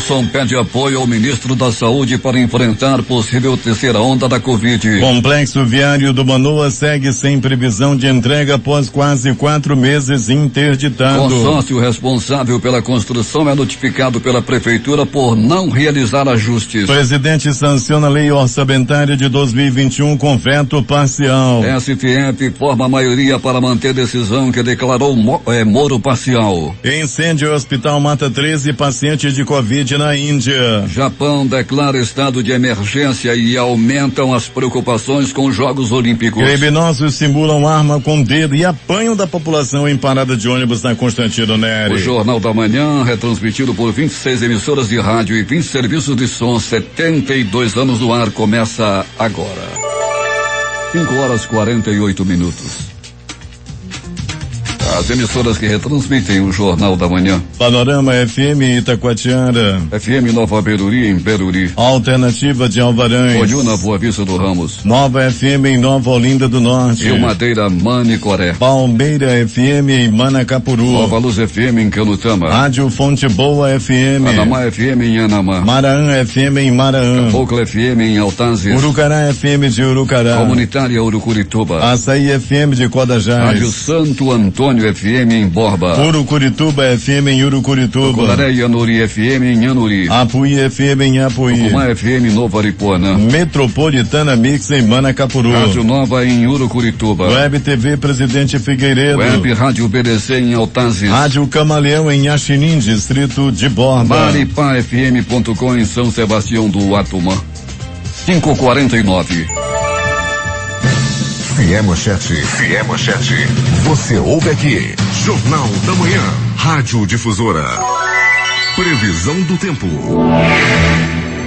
Wilson pede apoio ao ministro da Saúde para enfrentar possível terceira onda da Covid. Complexo viário do Manoa segue sem previsão de entrega após quase 4 meses interditado. Consórcio responsável pela construção é notificado pela prefeitura por não realizar ajustes. Presidente sanciona a lei orçamentária de 2021 com veto parcial. STF forma a maioria para manter decisão que declarou moro parcial. Incêndio hospital mata 13 pacientes de Covid na Índia. Japão declara estado de emergência e aumentam as preocupações com os Jogos Olímpicos. Criminosos simulam arma com dedo e apanham da população em parada de ônibus na Constantino Neri. O Jornal da Manhã, retransmitido por 26 emissoras de rádio e 20 serviços de som, 72 anos no ar, começa agora. 5h48. As emissoras que retransmitem o Jornal da Manhã. Panorama FM Itacoatiara. FM Nova Beruri em Beruri. Alternativa de Alvarães. Olhuna Boa Vista do Ramos. Nova FM em Nova Olinda do Norte. Rio Madeira, Manicoré. Palmeira FM em Manacapuru. Nova Luz FM em Canutama. Rádio Fonte Boa FM. Anamá FM em Anamá. Maraã FM em Maraã. Caboclo FM em Altazes. Urucará FM de Urucará. Comunitária Urucurituba. Açaí FM de Codajás. Rádio Santo Antônio FM em Borba. Urucurituba FM em Urucurituba. Tucunaré Yanuri FM em Yanuri. Apuí FM em Apuí. Tucumã FM Novo Aripuanã. Metropolitana Mix em Manacapuru. Rádio Nova em Urucurituba. Web TV Presidente Figueiredo. Web Rádio BDC em Altazes. Rádio Camaleão em Axinim, distrito de Borba. Maripafm.com em São Sebastião do Atumã. 5h49. Fiemochat. Você ouve aqui. Jornal da Manhã. Rádio Difusora. Previsão do tempo.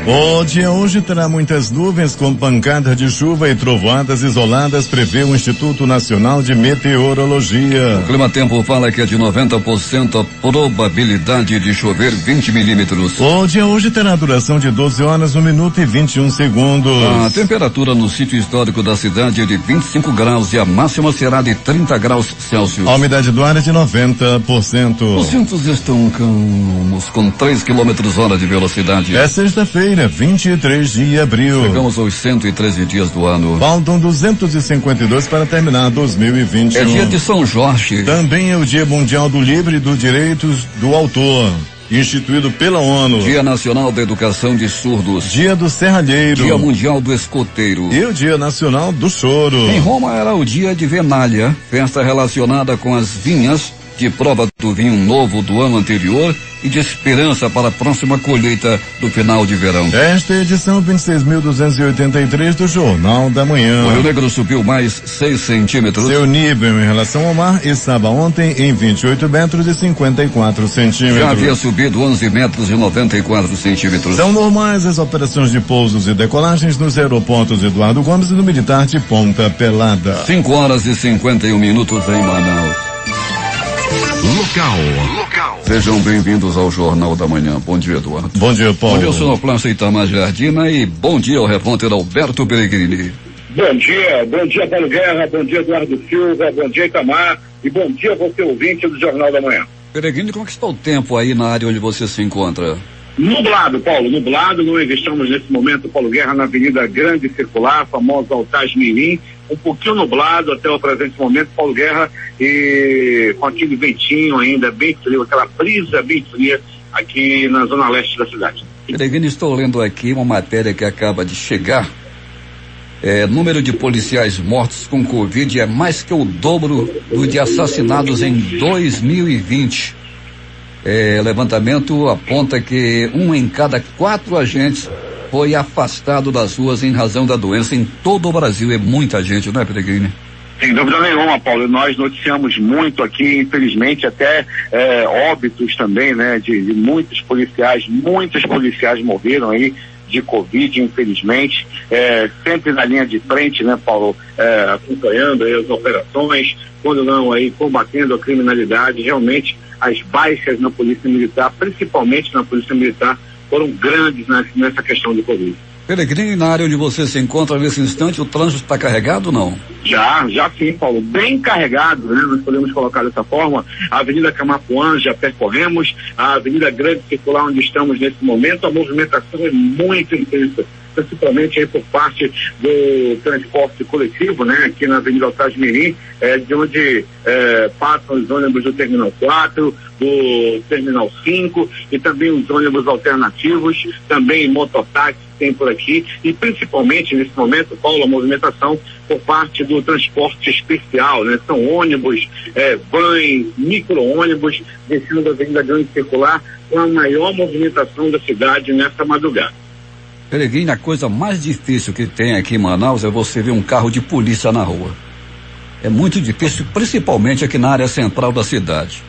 O dia hoje terá muitas nuvens com pancadas de chuva e trovoadas isoladas, prevê o Instituto Nacional de Meteorologia. O Clima Tempo fala que é de 90% a probabilidade de chover 20 milímetros. O dia hoje terá duração de 12 horas, 1 minuto e 21 segundos. A temperatura no sítio histórico da cidade é de 25 graus e a máxima será de 30 graus Celsius. A umidade do ar é de 90%. Os ventos estão calmos, com 3 km/h de velocidade. É sexta-feira, 23 de abril. Chegamos aos 113 dias do ano. Faltam 252 para terminar 2021. É dia de São Jorge. Também é o Dia Mundial do Livre e dos Direitos do Autor, instituído pela ONU. Dia Nacional da Educação de Surdos. Dia do Serralheiro. Dia Mundial do Escoteiro. E o Dia Nacional do Choro. Em Roma era o dia de Venalha, festa relacionada com as vinhas, de prova do vinho novo do ano anterior e de esperança para a próxima colheita do final de verão. Esta é a edição 26.283 do Jornal da Manhã. O Rio Negro subiu mais 6 centímetros. Seu nível em relação ao mar estava ontem em 28 metros e 54 centímetros. Já havia subido 11 metros e 94 centímetros. São normais as operações de pousos e decolagens nos aeroportos Eduardo Gomes e no Militar de Ponta Pelada. 5h51 em Manaus. Local. Sejam bem-vindos ao Jornal da Manhã. Bom dia, Eduardo. Bom dia, Paulo. Bom dia, sonoplasta Itamar Jardina e bom dia ao repórter Alberto Peregrini. Bom dia, Paulo Guerra, bom dia, Eduardo Silva, bom dia, Itamar, e bom dia você ouvinte do Jornal da Manhã. Peregrini, como é que está o tempo aí na área onde você se encontra? Nublado, Paulo, nublado. Nós estamos nesse momento, Paulo Guerra, na Avenida Grande Circular, famosa Altaz Mirim, um pouquinho nublado até o presente momento, Paulo Guerra, e com aquele ventinho ainda bem frio, aquela brisa bem fria aqui na zona leste da cidade. Peregrini, estou lendo aqui uma matéria que acaba de chegar. Número de policiais mortos com Covid é mais que o dobro do de assassinados em 2020. Levantamento aponta que 1 em cada 4 agentes foi afastado das ruas em razão da doença em todo o Brasil. É muita gente, não é, Peregrini? Sem dúvida nenhuma, Paulo. Nós noticiamos muito aqui, infelizmente, até óbitos também, né? De muitos policiais morreram aí de Covid, infelizmente, sempre na linha de frente, né, Paulo, acompanhando aí as operações, quando não aí combatendo a criminalidade. Realmente as baixas na Polícia Militar, principalmente na Polícia Militar, foram grandes nessa questão do Covid. Peregrini, na área onde você se encontra nesse instante, o trânsito está carregado ou não? Já sim, Paulo, bem carregado, né? Nós podemos colocar dessa forma. A Avenida Camapuã já percorremos, a Avenida Grande Circular onde estamos nesse momento, a movimentação é muito intensa, principalmente aí por parte do transporte coletivo, né? Aqui na Avenida Otávio Mirim, de onde passam os ônibus do Terminal 4, do Terminal 5 e também os ônibus alternativos, também mototáxi tem por aqui e principalmente nesse momento, Paulo, a movimentação por parte do transporte especial, né? São ônibus, vans, micro-ônibus descendo da Avenida Grande Circular com a maior movimentação da cidade nessa madrugada. Peregrini, a coisa mais difícil que tem aqui em Manaus é você ver um carro de polícia na rua. É muito difícil, principalmente aqui na área central da cidade.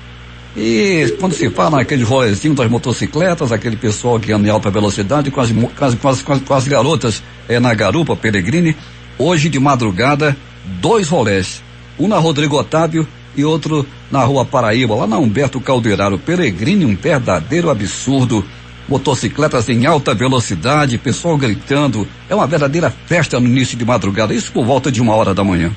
E quando se fala naquele rolezinho das motocicletas, aquele pessoal que anda em alta velocidade com as garotas na garupa, Peregrini, hoje de madrugada, 2 rolés. Um na Rodrigo Otávio e outro na Rua Paraíba, lá na Humberto Calderaro. Peregrini, um verdadeiro absurdo. Motocicletas em alta velocidade, pessoal gritando, é uma verdadeira festa no início de madrugada, isso por volta de 1h da manhã.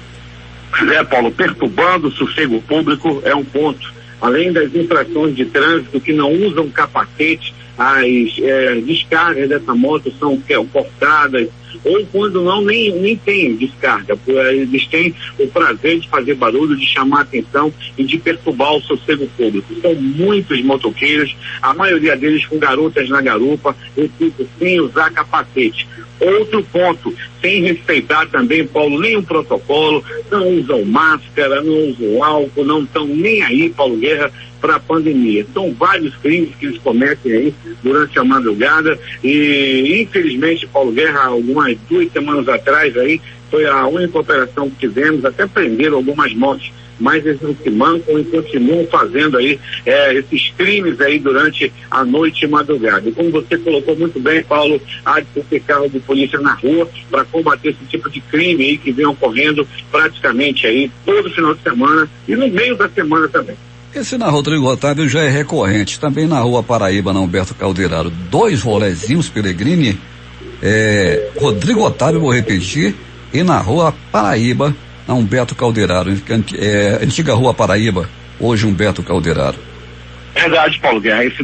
Paulo, perturbando o sossego público é um ponto. Além das infrações de trânsito que não usam capacete, as descargas dessa moto são cortadas, ou quando não, nem tem descarga. Eles têm o prazer de fazer barulho, de chamar a atenção e de perturbar o sossego público. São muitos motoqueiros, a maioria deles com garotas na garupa, sem usar capacete. Outro ponto, sem respeitar também, Paulo, nenhum protocolo, não usam máscara, não usam álcool, não estão nem aí, Paulo Guerra, para a pandemia. São vários crimes que eles cometem aí durante a madrugada e, infelizmente, Paulo Guerra, algumas 2 semanas atrás aí, foi a única operação que tivemos, até prenderam algumas motos, mas eles não se mancam e continuam fazendo aí esses crimes aí durante a noite e madrugada. E como você colocou muito bem, Paulo, há de ter carro de polícia na rua para combater esse tipo de crime aí que vem ocorrendo praticamente aí todo final de semana e no meio da semana também. Esse na Rodrigo Otávio já é recorrente, também na Rua Paraíba, na Humberto Calderaro. 2 rolezinhos, Peregrini, Rodrigo Otávio, vou repetir, e na Rua Paraíba, na Humberto Calderaro, antiga Rua Paraíba, hoje Humberto Calderaro. Verdade, Paulo Guerra, esse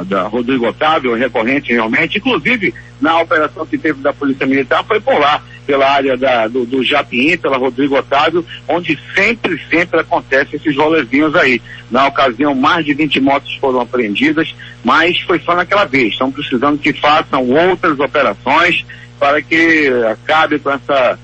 da Rodrigo Otávio é recorrente realmente, inclusive na operação que teve da Polícia Militar foi por lá, pela área do Japim, pela Rodrigo Otávio, onde sempre acontecem esses rolezinhos aí. Na ocasião, mais de 20 motos foram apreendidas, mas foi só naquela vez. Estão precisando que façam outras operações para que acabe com essa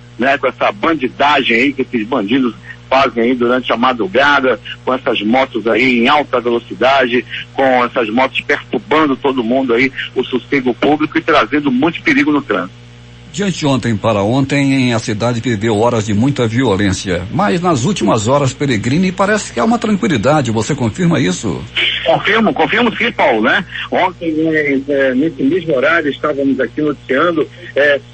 bandidagem aí que esses bandidos fazem aí durante a madrugada, com essas motos aí em alta velocidade, com essas motos perturbando todo mundo aí, o sossego público e trazendo muito perigo no trânsito. De anteontem para ontem, a cidade viveu horas de muita violência, mas nas últimas horas, Peregrini, parece que há uma tranquilidade, você confirma isso? Confirmo sim, Paulo, né? Ontem, nesse mesmo horário, estávamos aqui noticiando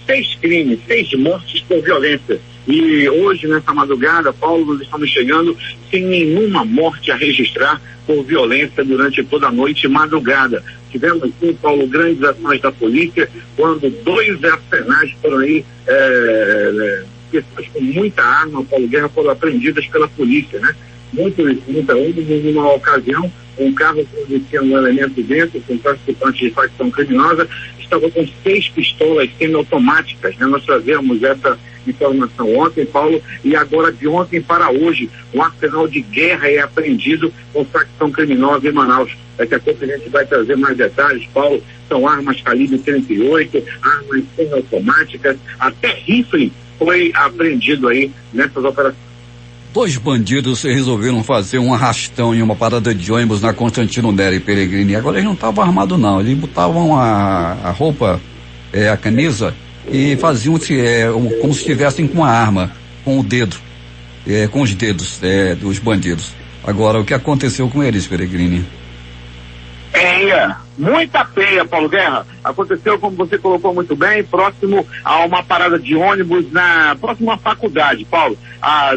6 crimes, 6 mortes por violência. E hoje, nessa madrugada, Paulo, nós estamos chegando sem nenhuma morte a registrar por violência durante toda a noite e madrugada. Tivemos aqui, Paulo, grandes ações da polícia, quando 2 arsenais foram aí, pessoas com muita arma, Paulo Guerra, foram apreendidas pela polícia, né? Numa ocasião, um carro que tinha um elemento dentro, com participantes de facção criminosa, estava com 6 pistolas semiautomáticas, né? Nós trazemos essa informação ontem, Paulo, e agora de ontem para hoje, um arsenal de guerra é apreendido com facção criminosa em Manaus. Daqui a pouco a gente vai trazer mais detalhes, Paulo. São armas calibre 38, armas semiautomáticas, até rifle foi apreendido aí nessas operações. 2 bandidos resolveram fazer um arrastão em uma parada de ônibus na Constantino Nery, Peregrini. Agora eles não estavam armados não, eles botavam a roupa, a camisa, e faziam como se estivessem com uma arma, com o dedo, com os dedos dos bandidos. Agora, o que aconteceu com eles, Peregrini? Muita peia, Paulo Guerra. Aconteceu, como você colocou muito bem, próximo a uma parada de ônibus próximo à faculdade, Paulo.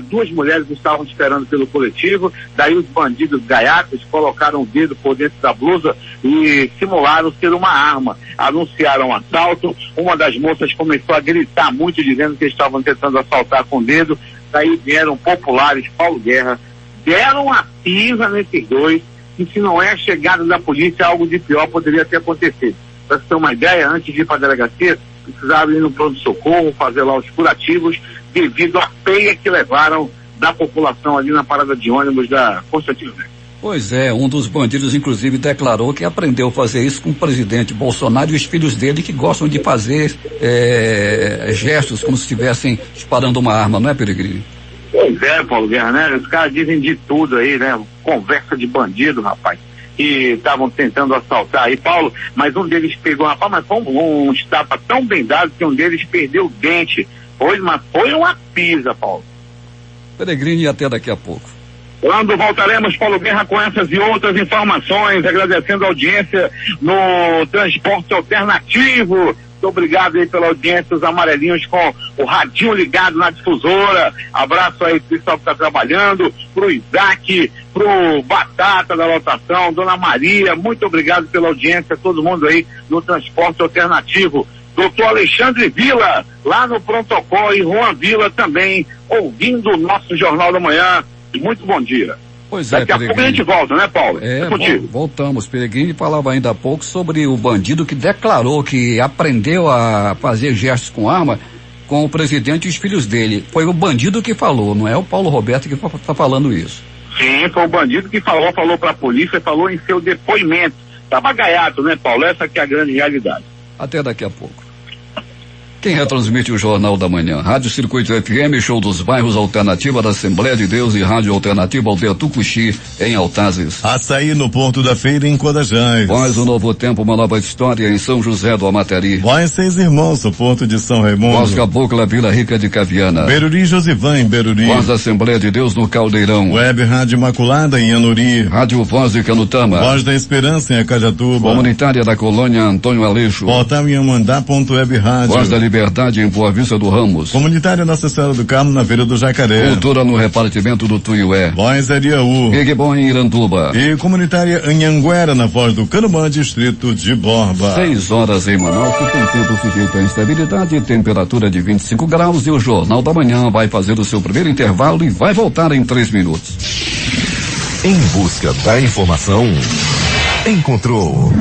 Duas mulheres estavam esperando pelo coletivo, daí os bandidos gaiatos colocaram o dedo por dentro da blusa e simularam ser uma arma. Anunciaram um assalto, uma das moças começou a gritar muito, dizendo que estavam tentando assaltar com o dedo, daí vieram populares, Paulo Guerra, deram uma pisa nesses dois, e se não é a chegada da polícia, algo de pior poderia ter acontecido. Para você ter uma ideia, antes de ir para a delegacia, precisavam ir no pronto-socorro, fazer lá os curativos, devido à peia que levaram da população ali na parada de ônibus da Constantino Neto. Pois é, um dos bandidos inclusive declarou que aprendeu a fazer isso com o presidente Bolsonaro e os filhos dele, que gostam de fazer gestos como se estivessem disparando uma arma, não é, Peregrino? Pois é, Paulo Guerra, né? Os caras dizem de tudo aí, né? Conversa de bandido, rapaz. Que estavam tentando assaltar aí, Paulo, mas um deles pegou, rapaz, mas foi um estapa tão bem dado que um deles perdeu o dente. Foi uma pisa, Paulo. Peregrino, e até daqui a pouco. Quando voltaremos, Paulo Guerra, com essas e outras informações, agradecendo a audiência no transporte alternativo. Muito obrigado aí pela audiência, os amarelinhos com o radinho ligado na difusora. Abraço aí pro pessoal que está trabalhando, pro Isaac, pro Batata da lotação, Dona Maria, muito obrigado pela audiência, todo mundo aí no transporte alternativo. Doutor Alexandre Vila, lá no Protocolo, e Juan Vila também, ouvindo o nosso Jornal da Manhã. Muito bom dia. Pois é, daqui a pouco a gente volta, né, Paulo? Voltamos. Peregrino falava ainda há pouco sobre o bandido que declarou que aprendeu a fazer gestos com arma com o presidente e os filhos dele. Foi o bandido que falou, não é o Paulo Roberto que está falando isso. Sim, foi o bandido que falou para a polícia, falou em seu depoimento. Tava gaiato, né, Paulo? Essa que é a grande realidade. Até daqui a pouco. Quem retransmite o Jornal da Manhã? Rádio Circuito FM, Show dos Bairros, Alternativa da Assembleia de Deus e Rádio Alternativa Aldeia Tucuxi, em Altazes. Açaí no Porto da Feira, em Codajás. Voz do Novo Tempo, uma nova história em São José do Amateri. Voz Seis Irmãos, o Porto de São Raimundo. Voz Cabocla, Vila Rica de Caviana. Beruri, Josivan, em Beruri. Voz da Assembleia de Deus no Caldeirão. Web Rádio Imaculada, em Anuri. Rádio Voz de Canutama. Voz da Esperança, em Acajatuba. Comunitária da Colônia Antônio Aleixo. Portal Inhamandá.web Rádio. Voz da Liberdade, em Boa Vista do Ramos. Comunitária Nossa Senhora do Carmo, na Feira do Jacaré. Cultura no repartimento do Tuiué. Voz Ariaú. Bom em Iranduba. E comunitária Anhanguera, na Voz do Canumã, distrito de Borba. 6 horas em Manaus, que tem tempo sujeito à instabilidade e temperatura de 25 graus, e o Jornal da Manhã vai fazer o seu primeiro intervalo e vai voltar em 3 minutos. Em busca da informação, encontrou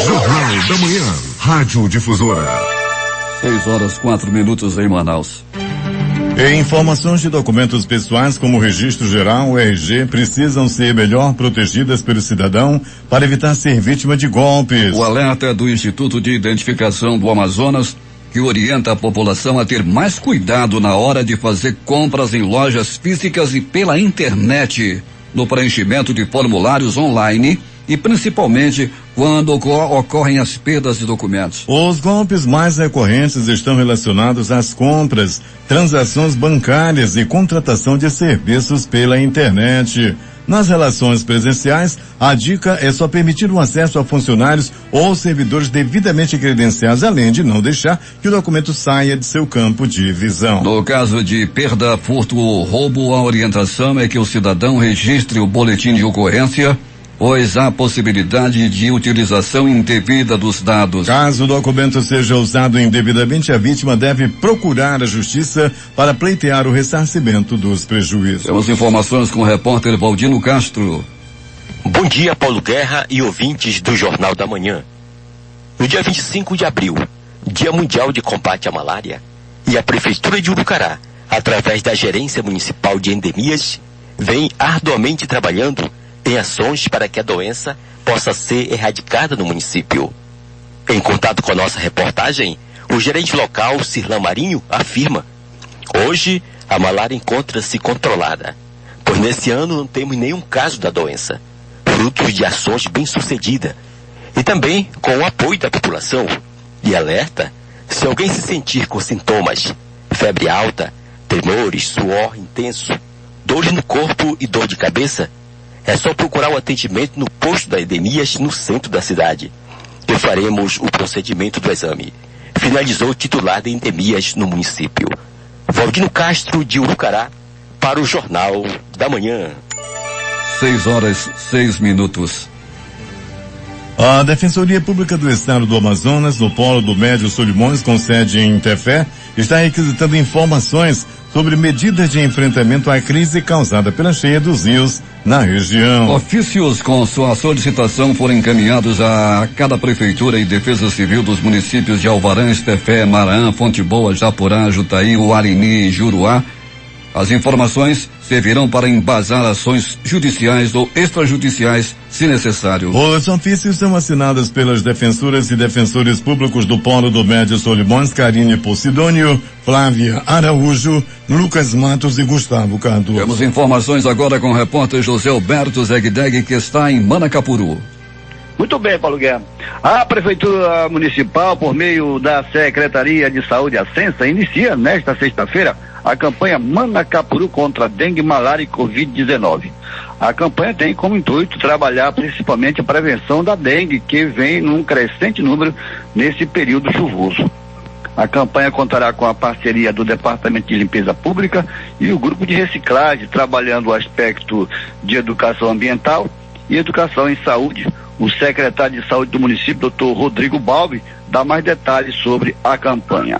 Jornal da Manhã, Rádio Difusora. 6 horas 4 minutos em Manaus. E informações de documentos pessoais como o registro geral, o RG, precisam ser melhor protegidas pelo cidadão para evitar ser vítima de golpes. O alerta é do Instituto de Identificação do Amazonas, que orienta a população a ter mais cuidado na hora de fazer compras em lojas físicas e pela internet, no preenchimento de formulários online e principalmente quando ocorrem as perdas de documentos. Os golpes mais recorrentes estão relacionados às compras, transações bancárias e contratação de serviços pela internet. Nas relações presenciais, a dica é só permitir o acesso a funcionários ou servidores devidamente credenciados, além de não deixar que o documento saia de seu campo de visão. No caso de perda, furto ou roubo, a orientação é que o cidadão registre o boletim de ocorrência, pois há possibilidade de utilização indevida dos dados. Caso o documento seja usado indevidamente, a vítima deve procurar a justiça para pleitear o ressarcimento dos prejuízos. Temos informações com o repórter Valdino Castro. Bom dia, Paulo Guerra e ouvintes do Jornal da Manhã. No dia 25 de abril, Dia Mundial de Combate à Malária, e a Prefeitura de Urucará, através da Gerência Municipal de Endemias, vem arduamente trabalhando em ações para que a doença possa ser erradicada no município. Em contato com a nossa reportagem, o gerente local, Cirlan Marinho, afirma: hoje a malária encontra-se controlada, pois nesse ano não temos nenhum caso da doença, fruto de ações bem-sucedidas, e também com o apoio da população. E alerta: se alguém se sentir com sintomas, febre alta, tremores, suor intenso, dores no corpo e dor de cabeça, é só procurar o atendimento no posto da Endemias, no centro da cidade. e faremos o procedimento do exame. Finalizou o titular de endemias no município. Valdino Castro, de Urucará, para o Jornal da Manhã. 6:06. A Defensoria Pública do Estado do Amazonas, no Polo do Médio Solimões, com sede em Tefé, está requisitando informações sobre medidas de enfrentamento à crise causada pela cheia dos rios na região. Ofícios com sua solicitação foram encaminhados a cada prefeitura e defesa civil dos municípios de Alvarães, Tefé, Maraã, Fonte Boa, Japurá, Jutaí, Uarini e Juruá. As informações servirão para embasar ações judiciais ou extrajudiciais, se necessário. Os ofícios são assinados pelas defensoras e defensores públicos do Polo do Médio Solimões, Karine Posidônio, Flávia Araújo, Lucas Matos e Gustavo Cardoso. Temos informações agora com o repórter José Alberto Zegdeg, que está em Manacapuru. Muito bem, Paulo Guerra. A Prefeitura Municipal, por meio da Secretaria de Saúde, a Sensa, inicia nesta sexta-feira a campanha Manacapuru contra dengue, malária e Covid-19. A campanha tem como intuito trabalhar principalmente a prevenção da dengue, que vem num crescente número nesse período chuvoso. A campanha contará com a parceria do Departamento de Limpeza Pública e o Grupo de Reciclagem, trabalhando o aspecto de educação ambiental e educação em saúde. O secretário de Saúde do município, Dr. Rodrigo Balbi, dá mais detalhes sobre a campanha.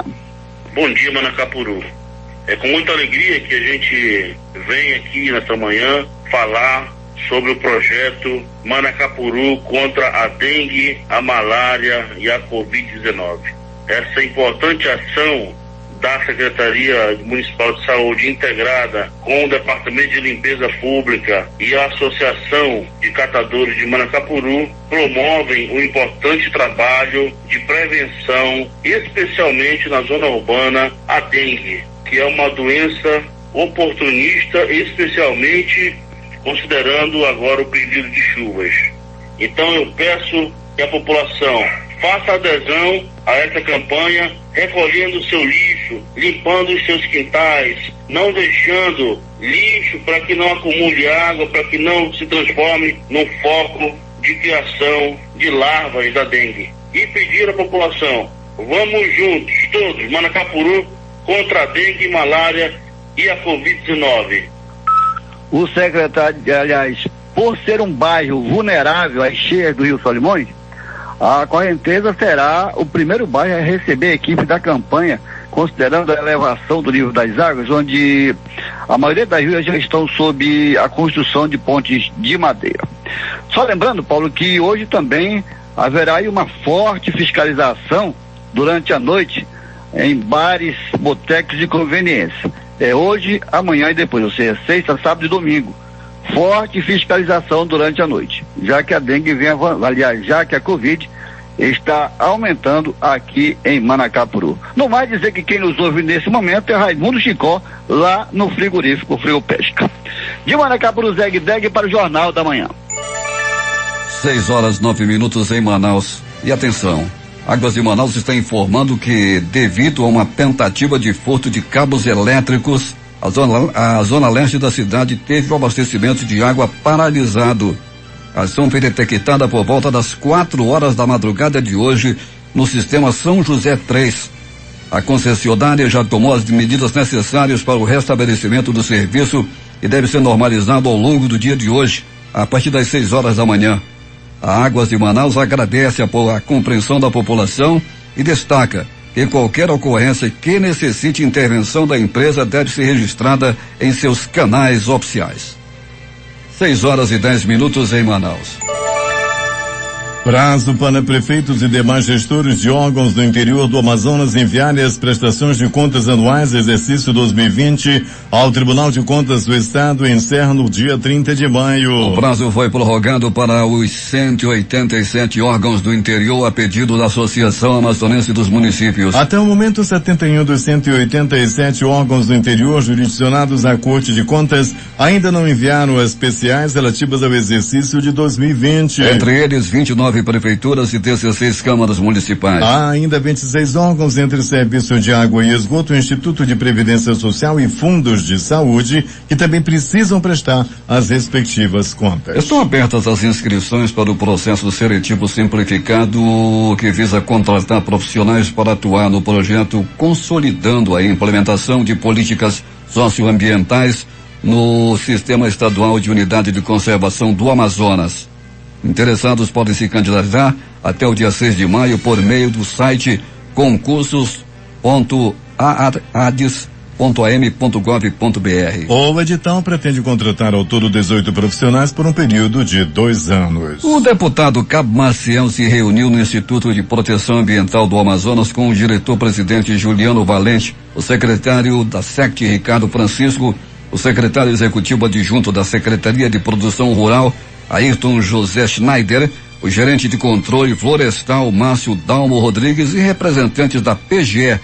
Bom dia, Manacapuru. É com muita alegria que a gente vem aqui nesta manhã falar sobre o projeto Manacapuru contra a dengue, a malária e a Covid-19. Essa importante ação da Secretaria Municipal de Saúde, integrada com o Departamento de Limpeza Pública e a Associação de Catadores de Manacapuru, promovem um importante trabalho de prevenção, especialmente na zona urbana, a dengue, que é uma doença oportunista, especialmente considerando agora o período de chuvas. Então eu peço que a população faça adesão a essa campanha, recolhendo o seu lixo, limpando os seus quintais, não deixando lixo para que não acumule água, para que não se transforme num foco de criação de larvas da dengue. E pedir à população, vamos juntos, todos, Manacapuru, contra a dengue, malária e a Covid-19. O secretário, aliás, por ser um bairro vulnerável às cheias do Rio Solimões, a Correnteza será o primeiro bairro a receber a equipe da campanha, considerando a elevação do nível das águas, onde a maioria das ruas já estão sob a construção de pontes de madeira. Só lembrando, Paulo, que hoje também haverá aí uma forte fiscalização durante a noite em bares, botecos de conveniência. É hoje, amanhã e depois, ou seja, sexta, sábado e domingo. Forte fiscalização durante a noite, já que a dengue vem, aliás, já que a Covid está aumentando aqui em Manacapuru. Não mais dizer que quem nos ouve nesse momento é Raimundo Chicó, lá no frigorífico Frio Pesca. De Manacapuru, Zegdeg, para o Jornal da Manhã. 6:09 em Manaus. E atenção, Águas de Manaus está informando que, devido a uma tentativa de furto de cabos elétricos, a zona leste da cidade teve o abastecimento de água paralisado. A ação foi detectada por volta das 4 da madrugada de hoje no sistema São José 3. A concessionária já tomou as medidas necessárias para o restabelecimento do serviço e deve ser normalizado ao longo do dia de hoje, a partir das 6 da manhã. A Águas de Manaus agradece a compreensão da população e destaca que qualquer ocorrência que necessite intervenção da empresa deve ser registrada em seus canais oficiais. 6:10 em Manaus. Prazo para prefeitos e demais gestores de órgãos do interior do Amazonas enviarem as prestações de contas anuais exercício 2020 ao Tribunal de Contas do Estado encerra no dia 30 de maio. O prazo foi prorrogado para os 187 órgãos do interior a pedido da Associação Amazonense dos Municípios. Até o momento, 71 dos 187 órgãos do interior jurisdicionados à Corte de Contas ainda não enviaram as especiais relativas ao exercício de 2020. Entre eles, 29 9 prefeituras e 16 câmaras municipais. Há ainda 26 órgãos entre Serviço de Água e Esgoto, Instituto de Previdência Social e fundos de saúde que também precisam prestar as respectivas contas. Estão abertas as inscrições para o processo seletivo simplificado que visa contratar profissionais para atuar no projeto consolidando a implementação de políticas socioambientais no Sistema Estadual de Unidade de Conservação do Amazonas. Interessados podem se candidatar até o dia 6 de maio por meio do site concursos.aades.am.gov.br. O edital pretende contratar ao todo 18 profissionais por um período de 2 anos. O deputado Cabo Maciel se reuniu no Instituto de Proteção Ambiental do Amazonas com o diretor-presidente Juliano Valente, o secretário da SECT Ricardo Francisco, o secretário executivo adjunto da Secretaria de Produção Rural Ayrton José Schneider, o gerente de controle florestal Márcio Dalmo Rodrigues e representantes da PGE,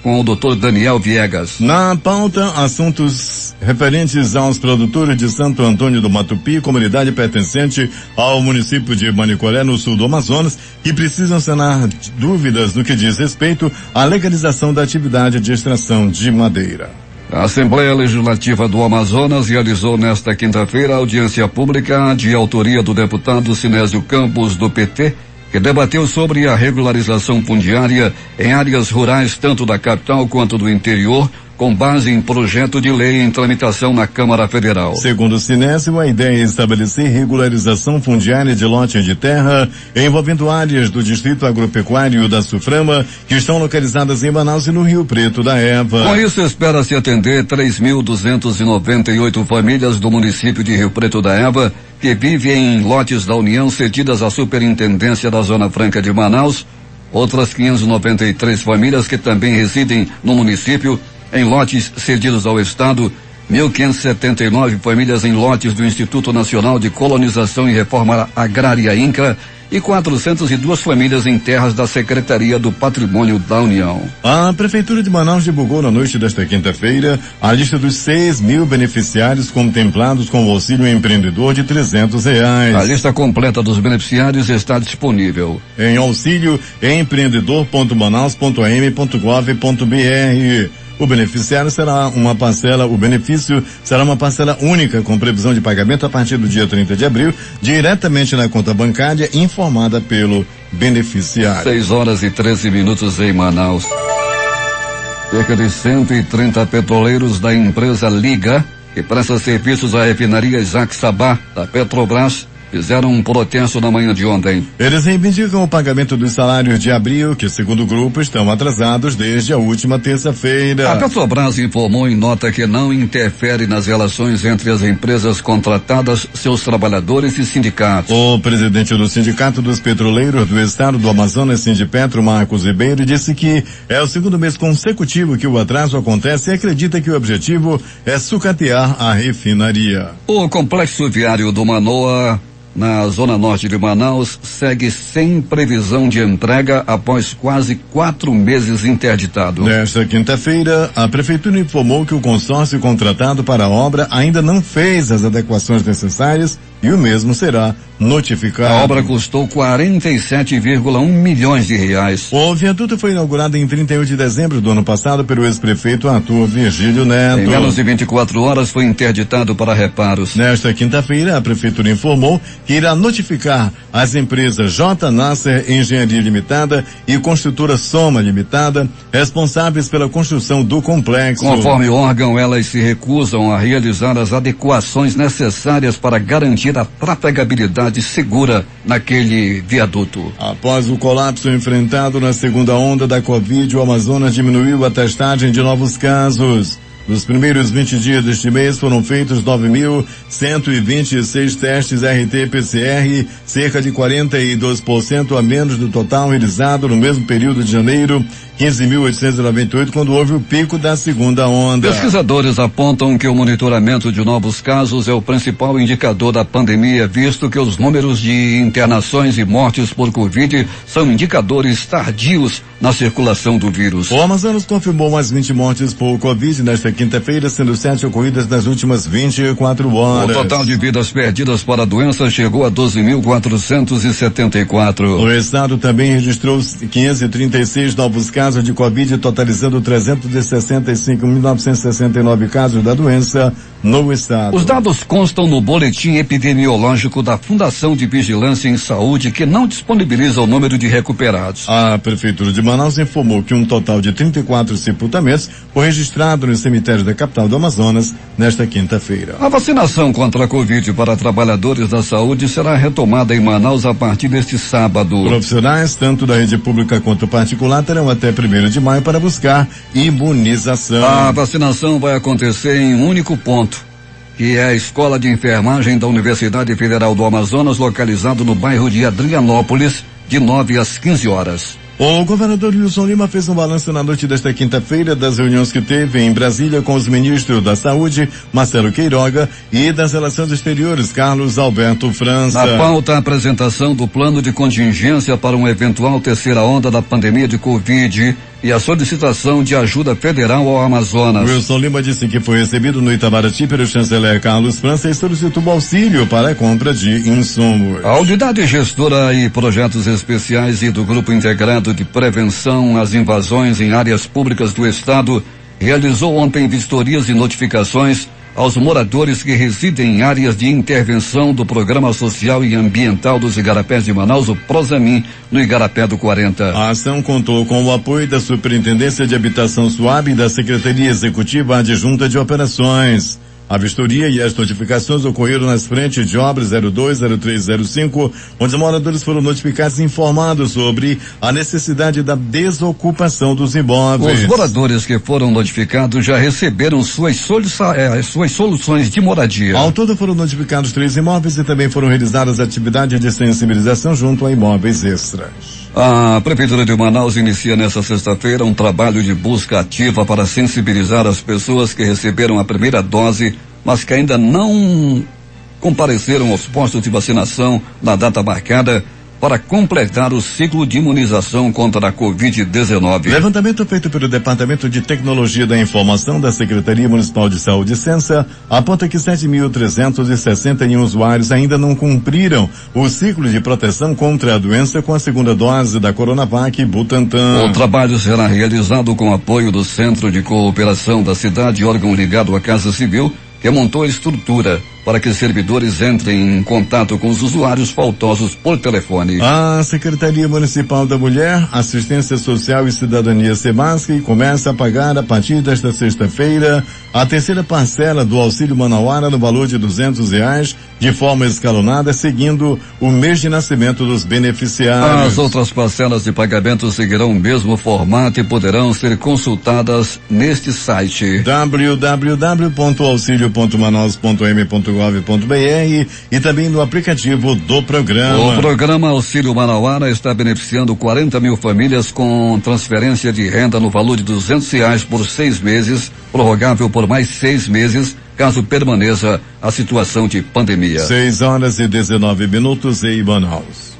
com o Dr. Daniel Viegas. Na pauta, assuntos referentes aos produtores de Santo Antônio do Matupi, comunidade pertencente ao município de Manicoré, no sul do Amazonas, que precisam sanar dúvidas no que diz respeito à legalização da atividade de extração de madeira. A Assembleia Legislativa do Amazonas realizou nesta quinta-feira audiência pública de autoria do deputado Sinésio Campos, do PT, que debateu sobre a regularização fundiária em áreas rurais tanto da capital quanto do interior, com base em projeto de lei em tramitação na Câmara Federal. Segundo o Sinésio, a ideia é estabelecer regularização fundiária de lote de terra envolvendo áreas do Distrito Agropecuário da Suframa que estão localizadas em Manaus e no Rio Preto da Eva. Com isso, espera-se atender 3.298 famílias do município de Rio Preto da Eva que vivem em lotes da União cedidas à Superintendência da Zona Franca de Manaus, outras 593 famílias que também residem no município em lotes cedidos ao Estado, 1.579 famílias em lotes do Instituto Nacional de Colonização e Reforma Agrária INCRA e 402 famílias em terras da Secretaria do Patrimônio da União. A Prefeitura de Manaus divulgou na noite desta quinta-feira a lista dos 6.000 beneficiários contemplados com o auxílio empreendedor de R$300. A lista completa dos beneficiários está disponível em auxílio empreendedor.manaus.am.gov.br. O benefício será uma parcela única com previsão de pagamento a partir do dia 30 de abril, diretamente na conta bancária informada pelo beneficiário. 6h13 em Manaus. Cerca de 130 petroleiros da empresa Liga, que presta serviços à refinaria Isaac Sabá, da Petrobras, fizeram um protesto na manhã de ontem. Eles reivindicam o pagamento dos salários de abril, que, segundo o grupo, estão atrasados desde a última terça-feira. A Petrobras informou em nota que não interfere nas relações entre as empresas contratadas, seus trabalhadores e sindicatos. O presidente do Sindicato dos Petroleiros do Estado do Amazonas, Sindipetro, Marcos Ribeiro, disse que é o segundo mês consecutivo que o atraso acontece e acredita que o objetivo é sucatear a refinaria. O complexo viário do Manoa, na zona norte de Manaus, segue sem previsão de entrega após quase 4 meses interditado. Nesta quinta-feira, a Prefeitura informou que o consórcio contratado para a obra ainda não fez as adequações necessárias e o mesmo será notificado. A obra custou 47,1 milhões de reais. O viaduto foi inaugurado em 31 de dezembro do ano passado pelo ex-prefeito Arthur Virgílio Neto. Em menos de 24 horas foi interditado para reparos. Nesta quinta-feira, a Prefeitura informou que irá notificar as empresas J. Nasser Engenharia Limitada e Construtora Soma Limitada, responsáveis pela construção do complexo. Conforme o órgão, elas se recusam a realizar as adequações necessárias para garantir a trafegabilidade segura naquele viaduto. Após o colapso enfrentado na segunda onda da Covid, o Amazonas diminuiu a testagem de novos casos. Nos primeiros 20 dias deste mês foram feitos 9.126 testes RT-PCR, cerca de 42% a menos do total realizado no mesmo período de janeiro, 15.898, quando houve o pico da segunda onda. Pesquisadores apontam que o monitoramento de novos casos é o principal indicador da pandemia, visto que os números de internações e mortes por Covid são indicadores tardios na circulação do vírus. O Amazonas confirmou mais 20 mortes por Covid nesta quinta-feira, sendo 7 ocorridas nas últimas 24 horas. O total de vidas perdidas para a doença chegou a 12.474. O estado também registrou 536 novos casos de Covid, totalizando 365.969 casos da doença no estado. Os dados constam no boletim epidemiológico da Fundação de Vigilância em Saúde, que não disponibiliza o número de recuperados. A Prefeitura de Manaus informou que um total de 34 sepultamentos foi registrado no cemitério da capital do Amazonas nesta quinta-feira. A vacinação contra a Covid para trabalhadores da saúde será retomada em Manaus a partir deste sábado. Profissionais, tanto da rede pública quanto particular, terão até 1º de maio para buscar imunização. A vacinação vai acontecer em um único ponto, que é a Escola de Enfermagem da Universidade Federal do Amazonas, localizado no bairro de Adrianópolis, de 9 às 15 horas. O governador Wilson Lima fez um balanço na noite desta quinta-feira das reuniões que teve em Brasília com os ministros da Saúde, Marcelo Queiroga, e das Relações Exteriores, Carlos Alberto França. Na pauta, a apresentação do plano de contingência para uma eventual terceira onda da pandemia de Covid e a solicitação de ajuda federal ao Amazonas. Wilson Lima disse que foi recebido no Itamaraty pelo chanceler Carlos França e solicitou auxílio para a compra de insumos. A unidade gestora e projetos especiais e do Grupo Integrado de Prevenção às Invasões em Áreas Públicas do Estado realizou ontem vistorias e notificações aos moradores que residem em áreas de intervenção do Programa Social e Ambiental dos Igarapés de Manaus, o Prosamin, no Igarapé do 40. A ação contou com o apoio da Superintendência de Habitação Suave e da Secretaria Executiva Adjunta de Operações. A vistoria e as notificações ocorreram nas frentes de obras 02, 03, 05, onde os moradores foram notificados e informados sobre a necessidade da desocupação dos imóveis. Os moradores que foram notificados já receberam suas soluções de moradia. Ao todo foram notificados 3 imóveis e também foram realizadas atividades de sensibilização junto a imóveis extras. A Prefeitura de Manaus inicia nesta sexta-feira um trabalho de busca ativa para sensibilizar as pessoas que receberam a primeira dose, mas que ainda não compareceram aos postos de vacinação na data marcada para completar o ciclo de imunização contra a Covid-19. Levantamento feito pelo Departamento de Tecnologia da Informação da Secretaria Municipal de Saúde e Censa aponta que 7.361 usuários ainda não cumpriram o ciclo de proteção contra a doença com a segunda dose da Coronavac Butantan. O trabalho será realizado com apoio do Centro de Cooperação da cidade, órgão ligado à Casa Civil, que montou a estrutura para que servidores entrem em contato com os usuários faltosos por telefone. A Secretaria Municipal da Mulher, Assistência Social e Cidadania SEMASC começa a pagar a partir desta sexta-feira a terceira parcela do auxílio manauara no valor de R$200 de forma escalonada, seguindo o mês de nascimento dos beneficiários. As outras parcelas de pagamento seguirão o mesmo formato e poderão ser consultadas neste site www.auxilio.manaus.m.gov.br e também no aplicativo do programa. O programa Auxílio Manauara está beneficiando 40 mil famílias com transferência de renda no valor de R$200 por 6 meses, prorrogável por mais 6 meses, caso permaneça a situação de pandemia. 6h19 em Manaus.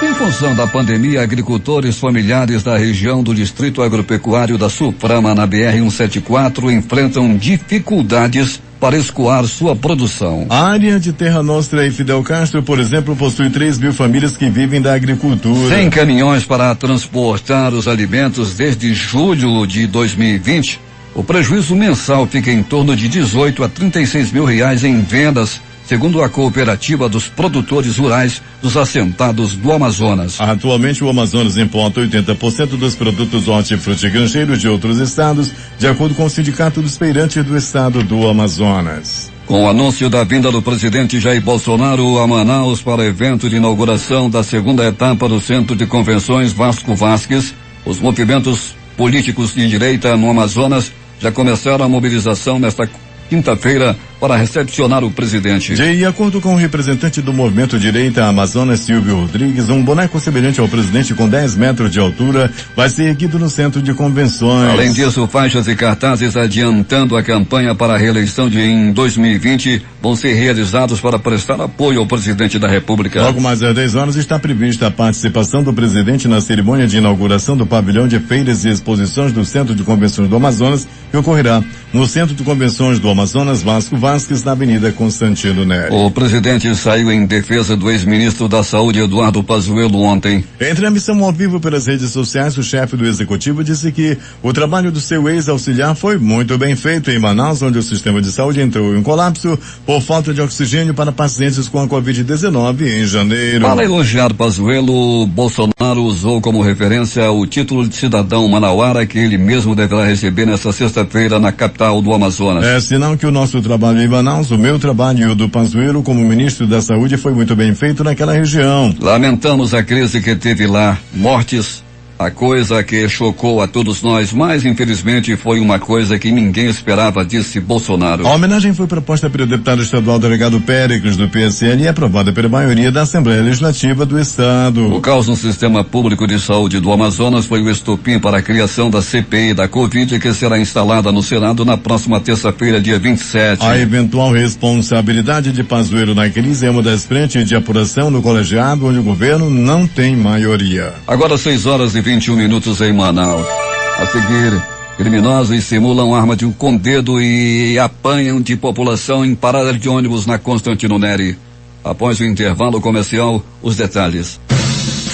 Em função da pandemia, agricultores familiares da região do Distrito Agropecuário da Suframa, na BR-174, enfrentam dificuldades para escoar sua produção. A área de Terra Nostra e Fidel Castro, por exemplo, possui 3.000 famílias que vivem da agricultura. 100 caminhões para transportar os alimentos desde julho de 2020. O prejuízo mensal fica em torno de 18 a 36 mil reais em vendas, segundo a Cooperativa dos Produtores Rurais dos Assentados do Amazonas. Atualmente, o Amazonas importa 80% dos produtos hortifrutigranjeiros de outros estados, de acordo com o Sindicato dos Feirantes do Estado do Amazonas. Com o anúncio da vinda do presidente Jair Bolsonaro a Manaus para o evento de inauguração da segunda etapa do Centro de Convenções Vasco Vasques, os movimentos políticos de direita no Amazonas já começaram a mobilização nesta quinta-feira para recepcionar o presidente. De acordo com o representante do Movimento Direita Amazonas, Silvio Rodrigues, um boneco semelhante ao presidente com 10 metros de altura vai ser erguido no centro de convenções. Além disso, faixas e cartazes adiantando a campanha para a reeleição em 2020 vão ser realizados para prestar apoio ao presidente da República. Logo mais às 10 horas está prevista a participação do presidente na cerimônia de inauguração do pavilhão de feiras e exposições do Centro de Convenções do Amazonas, que ocorrerá no Centro de Convenções do Amazonas, Vasco Vasques, na Avenida Constantino Nery. O presidente saiu em defesa do ex-ministro da Saúde, Eduardo Pazuello, ontem. Em transmissão ao vivo pelas redes sociais, o chefe do executivo disse que o trabalho do seu ex-auxiliar foi muito bem feito em Manaus, onde o sistema de saúde entrou em colapso por falta de oxigênio para pacientes com a Covid-19 em janeiro. Para elogiar Pazuello, Bolsonaro usou como referência o título de cidadão manauara que ele mesmo deverá receber nesta sexta-feira na capital do Amazonas. É sinal que o nosso trabalho em Manaus, o meu trabalho e o do Pazuello como ministro da Saúde foi muito bem feito naquela região. Lamentamos a crise que teve lá, mortes, a coisa que chocou a todos nós, mas infelizmente foi uma coisa que ninguém esperava, disse Bolsonaro. A homenagem foi proposta pelo deputado estadual delegado Péricles do PSL e aprovada pela maioria da Assembleia Legislativa do Estado. O caos no sistema público de saúde do Amazonas foi o estopim para a criação da CPI da Covid, que será instalada no Senado na próxima terça-feira, dia 27. A eventual responsabilidade de Pazuello na crise é uma das frentes de apuração no colegiado, onde o governo não tem maioria. Agora 6h21 em Manaus. A seguir, criminosos simulam arma com dedo e apanham de população em parada de ônibus na Constantino Nery. Após o intervalo comercial, os detalhes.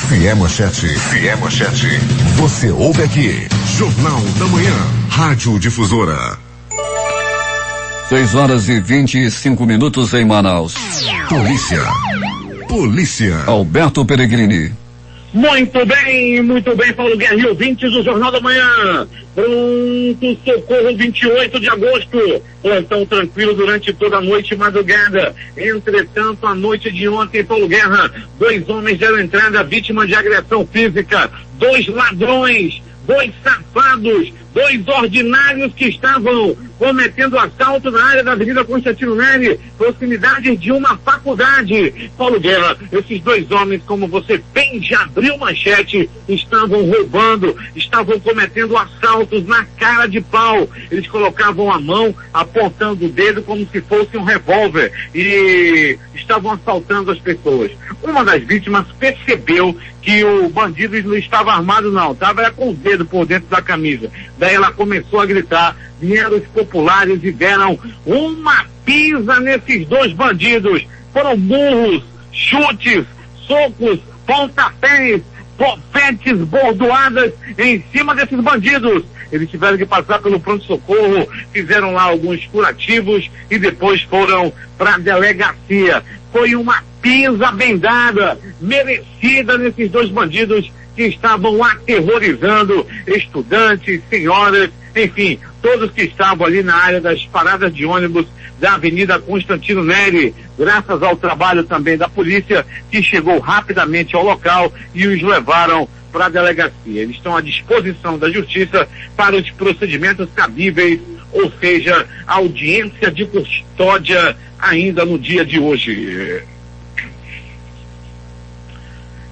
Se é manchete, você ouve aqui. Jornal da Manhã, Rádio Difusora. 6h25 em Manaus. Polícia. Alberto Peregrini. Muito bem, Paulo Guerra e ouvintes do Jornal da Manhã. Pronto, socorro, 28 de agosto. Plantão tranquilo durante toda a noite e madrugada. Entretanto, a noite de ontem, Paulo Guerra, 2 homens deram entrada vítima de agressão física, 2 ladrões, 2 safados, 2 ordinários que estavam cometendo assalto na área da Avenida Constantino Nery, proximidade de uma faculdade. Paulo Guerra, esses 2 homens, como você bem já abriu manchete, estavam roubando, estavam cometendo assaltos na cara de pau. Eles colocavam a mão apontando o dedo como se fosse um revólver e estavam assaltando as pessoas. Uma das vítimas percebeu que o bandido não estava armado não, estava com o dedo por dentro da camisa. Daí ela começou a gritar, vieram os populares e deram uma pisa nesses 2 bandidos. Foram murros, chutes, socos, pontapés, bofetes, bordoadas em cima desses bandidos. Eles tiveram que passar pelo pronto-socorro, fizeram lá alguns curativos e depois foram para a delegacia. Foi uma pisa bem dada, merecida nesses 2 bandidos que estavam aterrorizando estudantes, senhoras, enfim, todos que estavam ali na área das paradas de ônibus da Avenida Constantino Nery, graças ao trabalho também da polícia, que chegou rapidamente ao local e os levaram para a delegacia. Eles estão à disposição da justiça para os procedimentos cabíveis, ou seja, audiência de custódia ainda no dia de hoje.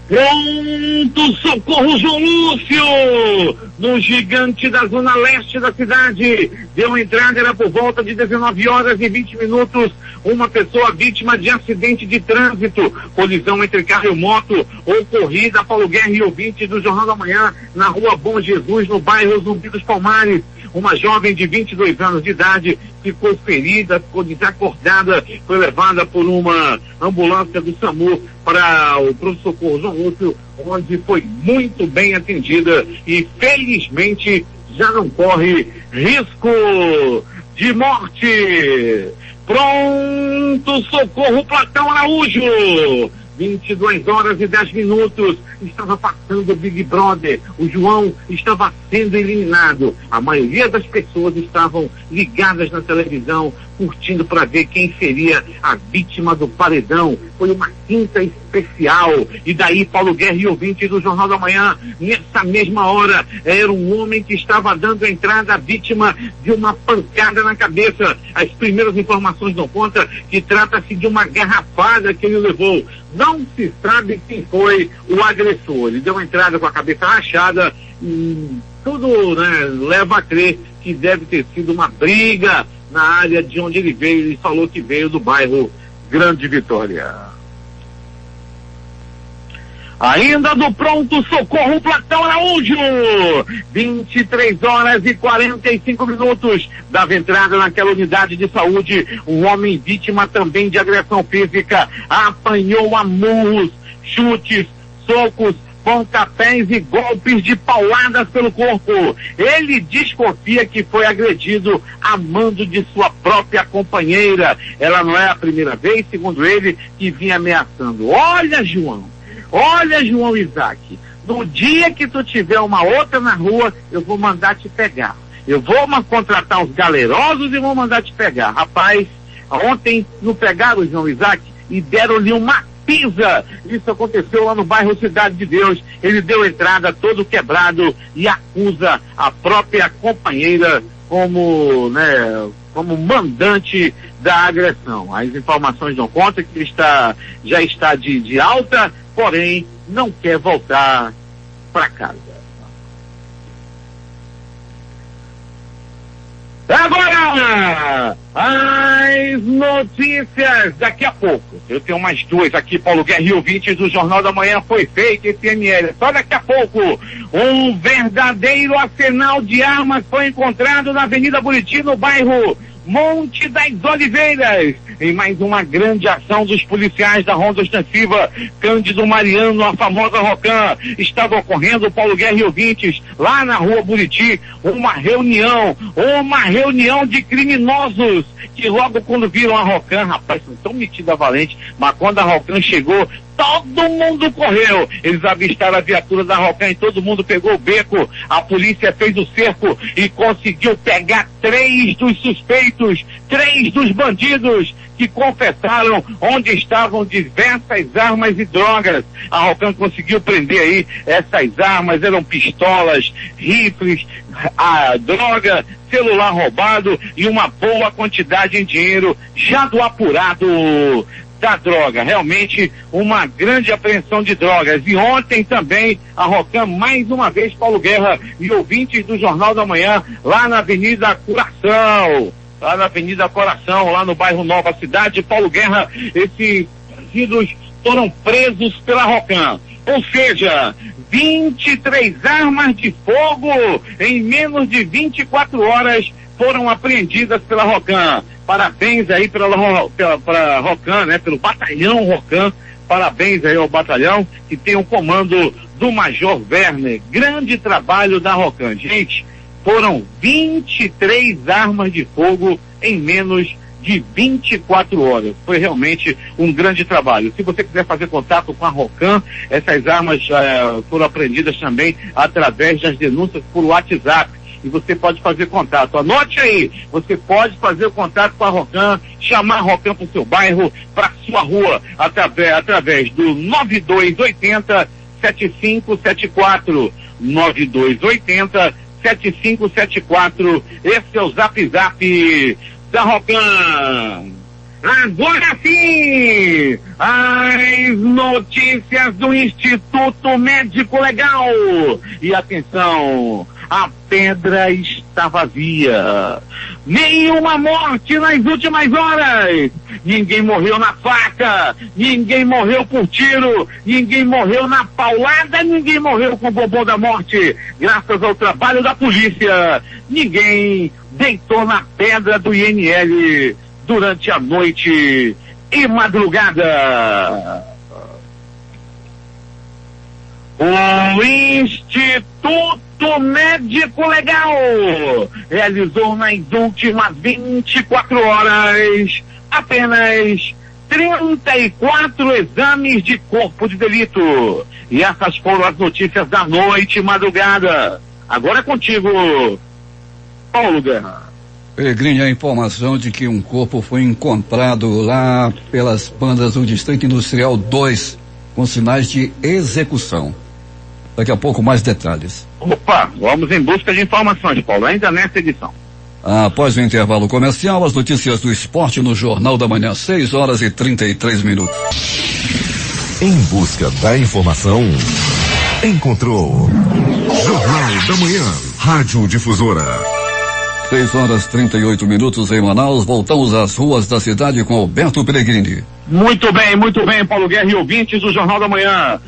Pronto, socorro, João Lúcio, no Gigante da zona leste da cidade. Deu entrada, era por volta de 19h20, uma pessoa vítima de acidente de trânsito, colisão entre carro e moto, ocorrida, Paulo Guerra e ouvintes do Jornal da Manhã, na rua Bom Jesus, no bairro Zumbi dos Palmares. Uma jovem de 22 anos de idade ficou ferida, ficou desacordada, foi levada por uma ambulância do SAMU para o pronto-socorro João Lúcio, onde foi muito bem atendida e felizmente já não corre risco de morte. Pronto, socorro, Platão Araújo. 22h10, estava passando o Big Brother, o João estava sendo eliminado, a maioria das pessoas estavam ligadas na televisão curtindo para ver quem seria a vítima do paredão. Foi uma quinta especial. E daí, Paulo Guerra e ouvinte do Jornal da Manhã, nessa mesma hora, era um homem que estava dando entrada à vítima de uma pancada na cabeça. As primeiras informações dão conta que trata-se de uma garrafada que ele levou. Não se sabe quem foi o agressor. Ele deu entrada com a cabeça rachada e tudo, né, leva a crer que deve ter sido uma briga na área de onde ele veio. Ele falou que veio do bairro Grande Vitória. Ainda do pronto-socorro, Platão Araújo, 23 horas e 45 minutos, dava entrada naquela unidade de saúde, um homem vítima também de agressão física, apanhou a murros, chutes, socos, pontapés e golpes de pauladas pelo corpo. Ele desconfia que foi agredido a mando de sua própria companheira. Ela não é a primeira vez, segundo ele, que vinha ameaçando. Olha, João Isaac, no dia que tu tiver uma outra na rua, eu vou mandar te pegar. Eu vou contratar uns galerosos e vou mandar te pegar. Rapaz, ontem não pegaram o João Isaac e deram-lhe uma pisa. Isso aconteceu lá no bairro Cidade de Deus. Ele deu entrada todo quebrado e acusa a própria companheira como mandante da agressão. As informações dão conta que ele já está de alta, porém não quer voltar para casa. Agora, as notícias daqui a pouco. Eu tenho mais duas aqui, Paulo Guerra e ouvintes do Jornal da Manhã. Foi feito esse ML. Só daqui a pouco, um verdadeiro arsenal de armas foi encontrado na Avenida Buriti, no bairro Monte das Oliveiras. Em mais uma grande ação dos policiais da Ronda Ostensiva Cândido Mariano, a famosa Rocan, estava ocorrendo, Paulo Guerra e ouvintes, lá na rua Buriti, uma reunião de criminosos que logo quando viram a Rocan, rapaz, são tão metida valente, mas quando a Rocan chegou, todo mundo correu. Eles avistaram a viatura da Rocan e todo mundo pegou o beco. A polícia fez o cerco e conseguiu pegar 3 dos suspeitos, 3 dos bandidos que confessaram onde estavam diversas armas e drogas. A Rocan conseguiu prender aí essas armas, eram pistolas, rifles, a droga, celular roubado e uma boa quantidade em dinheiro já do apurado da droga. Realmente uma grande apreensão de drogas. E ontem também a Rocan, mais uma vez, Paulo Guerra e ouvintes do Jornal da Manhã, lá na Avenida Coração, lá no bairro Nova Cidade, Paulo Guerra, esses bandidos foram presos pela Rocan. Ou seja, 23 armas de fogo em menos de 24 horas foram apreendidas pela Rocan. Parabéns aí para Rocan, né? Pelo batalhão Rocan. Parabéns aí ao batalhão que tem o comando do Major Werner. Grande trabalho da Rocan. Gente, foram 23 armas de fogo em menos de 24 horas. Foi realmente um grande trabalho. Se você quiser fazer contato com a Rocan, essas armas foram apreendidas também através das denúncias por WhatsApp. E você pode fazer contato. Anote aí, você pode fazer o contato com a Rocan, chamar a Rocan para o seu bairro, para sua rua, através do 9280-7574. 9280-7574. Esse é o Zap Zap da Rocan. Agora sim, as notícias do Instituto Médico Legal. E atenção, a pedra está vazia. Nenhuma morte nas últimas horas. Ninguém morreu na faca, ninguém morreu por tiro, ninguém morreu na paulada, ninguém morreu com o bombom da morte. Graças ao trabalho da polícia, ninguém deitou na pedra do INL durante a noite e madrugada. O Instituto Médico Legal realizou nas últimas 24 horas apenas 34 exames de corpo de delito. E essas foram as notícias da noite e madrugada. Agora é contigo, Paulo Guerra. Peregrini, a informação de que um corpo foi encontrado lá pelas bandas do Distrito Industrial 2, com sinais de execução. Daqui a pouco mais detalhes. Opa, vamos em busca de informações, Paulo, ainda nessa edição. Após o intervalo comercial, as notícias do esporte no Jornal da Manhã, 6h33. Em busca da informação, encontrou Jornal da Manhã, Rádio Difusora. 6h38 em Manaus. Voltamos às ruas da cidade com Alberto Peregrini. Muito bem, Paulo Guerra e ouvintes do Jornal da Manhã.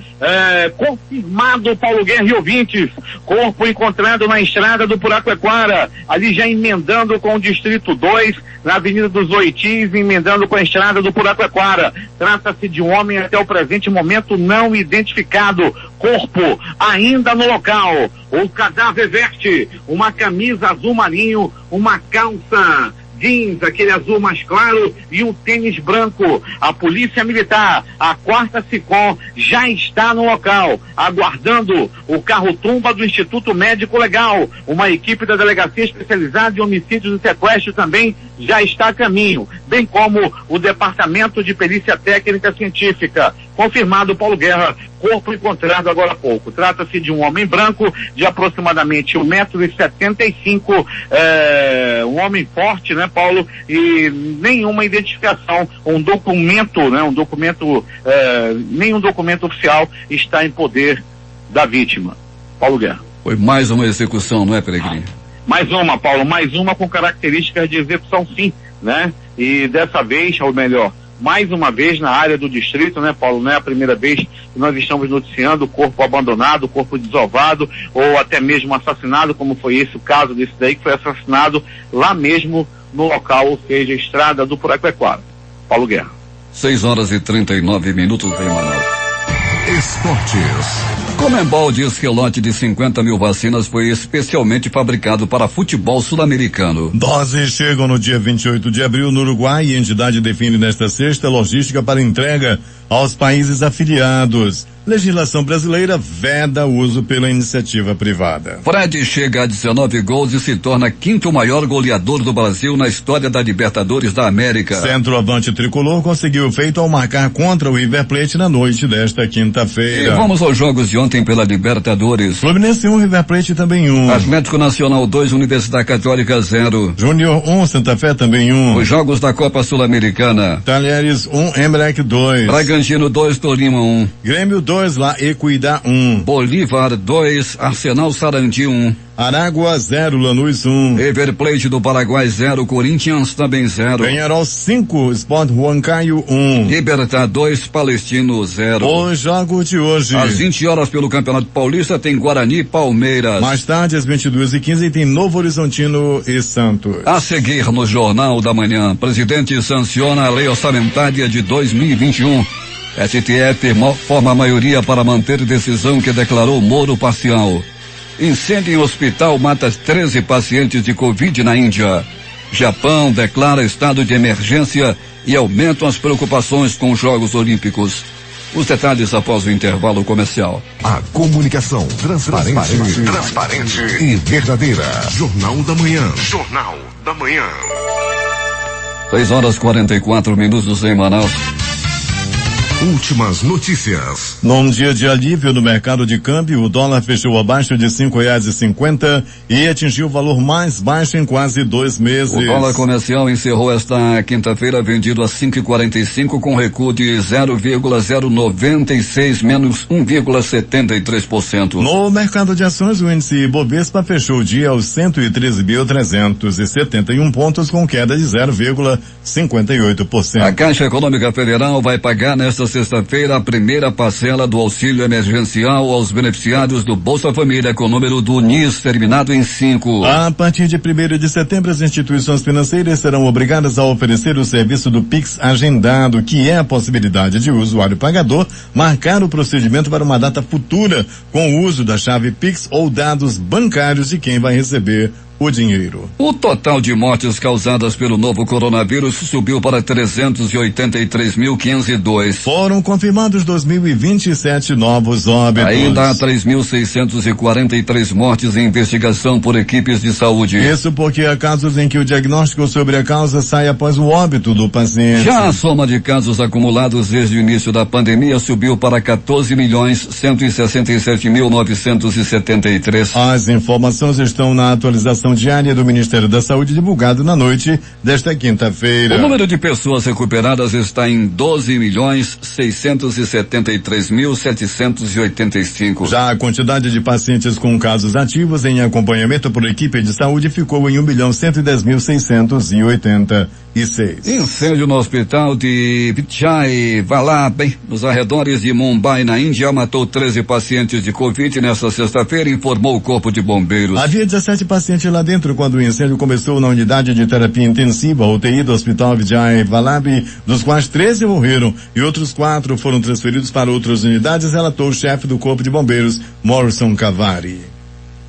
Confirmado, Paulo Guerra e ouvintes, corpo encontrado na estrada do Puraquequara, ali já emendando com o Distrito 2, na Avenida dos Oitis, emendando com a estrada do Puraquequara. Trata-se de um homem até o presente momento não identificado, corpo ainda no local. O cadáver veste uma camisa azul marinho, uma calça jeans, aquele azul mais claro, e um tênis branco. A Polícia Militar, a 4ª SICOM, já está no local, aguardando o carro-tumba do Instituto Médico Legal. Uma equipe da Delegacia Especializada em Homicídios e Sequestros também já está a caminho, bem como o Departamento de Perícia Técnica Científica. Confirmado, Paulo Guerra, corpo encontrado agora há pouco. Trata-se de um homem branco de aproximadamente 1,75 m, um homem forte, né, Paulo? E nenhuma identificação, nenhum documento oficial está em poder da vítima. Paulo Guerra. Foi mais uma execução, não é, Peregrini? Mais uma, Paulo, mais uma com características de execução, sim, né? E dessa vez, ou melhor, mais uma vez na área do distrito, né, Paulo? Não é a primeira vez que nós estamos noticiando o corpo abandonado, o corpo desovado, ou até mesmo assassinado, como foi esse o caso desse daí, que foi assassinado lá mesmo no local, ou seja, estrada do Puraquequara. Paulo Guerra. 6h39 em Manaus. Esportes. Comembol diz que o lote de 50 mil vacinas foi especialmente fabricado para futebol sul-americano. Doses chegam no dia 28 de abril no Uruguai e a entidade define nesta sexta logística para entrega aos países afiliados. Legislação brasileira veda o uso pela iniciativa privada. Fred chega a 19 gols e se torna quinto maior goleador do Brasil na história da Libertadores da América. Centroavante tricolor conseguiu o feito ao marcar contra o River Plate na noite desta quinta-feira. E vamos aos jogos de ontem pela Libertadores. Fluminense 1, River Plate também 1. Atlético Nacional 2, Universidade Católica 0. Júnior 1, Santa Fé também 1. Os jogos da Copa Sul-Americana. Talheres 1, Emelec 2. Bragantino 2, Tolima 1. Grêmio 2, lá Equidá 1. Bolívar 2, Arsenal Sarandi 1. Aragua 0, Lanús 1. River Plate do Paraguai 0, Corinthians também 0. Penharol 5, Sport Huancayo 1. Libertad 2, Palestino 0. O jogo de hoje. Às 20 horas pelo Campeonato Paulista tem Guarani e Palmeiras. Mais tarde, às 22h15, tem Novo Horizontino e Santos. A seguir no Jornal da Manhã, presidente sanciona a lei orçamentária de 2021. STF forma a maioria para manter decisão que declarou Moro parcial. Incêndio em hospital mata 13 pacientes de Covid na Índia. Japão declara estado de emergência e aumentam as preocupações com os Jogos Olímpicos. Os detalhes após o intervalo comercial. A comunicação transparente e verdadeira. Jornal da Manhã. Jornal da Manhã. 6h44 em Manaus. Últimas notícias. Num dia de alívio no mercado de câmbio, o dólar fechou abaixo de R$5,50 e atingiu o valor mais baixo em quase 2 meses. O dólar comercial encerrou esta quinta-feira vendido a 5,45 com recuo de 0,096 menos 1,73%. No mercado de ações, o índice Ibovespa fechou o dia aos 113.371 pontos com queda de 0,58%. A Caixa Econômica Federal vai pagar nesta sexta-feira a primeira parcela do auxílio emergencial aos beneficiários do Bolsa Família com o número do NIS terminado em 5. A partir de 1º de setembro, as instituições financeiras serão obrigadas a oferecer o serviço do Pix agendado, que é a possibilidade de o usuário pagador marcar o procedimento para uma data futura com o uso da chave Pix ou dados bancários de quem vai receber o dinheiro. O total de mortes causadas pelo novo coronavírus subiu para 383.502. Foram confirmados 2.027 novos óbitos. Ainda há 3.643 mortes em investigação por equipes de saúde. Isso porque há casos em que o diagnóstico sobre a causa sai após o óbito do paciente. Já a soma de casos acumulados desde o início da pandemia subiu para 14.167.973. As informações estão na atualização diária do Ministério da Saúde, divulgado na noite desta quinta-feira. O número de pessoas recuperadas está em 12.673.785. Já a quantidade de pacientes com casos ativos em acompanhamento por equipe de saúde ficou em 1.110.686. Incêndio no hospital de Vijay Vallabh, nos arredores de Mumbai, na Índia, matou 13 pacientes de Covid nesta sexta-feira, informou o Corpo de Bombeiros. Havia 17 pacientes lá dentro quando o incêndio começou na unidade de terapia intensiva, UTI do Hospital Vijay Vallabh, dos quais 13 morreram e outros 4 foram transferidos para outras unidades, relatou o chefe do Corpo de Bombeiros, Morrison Cavari.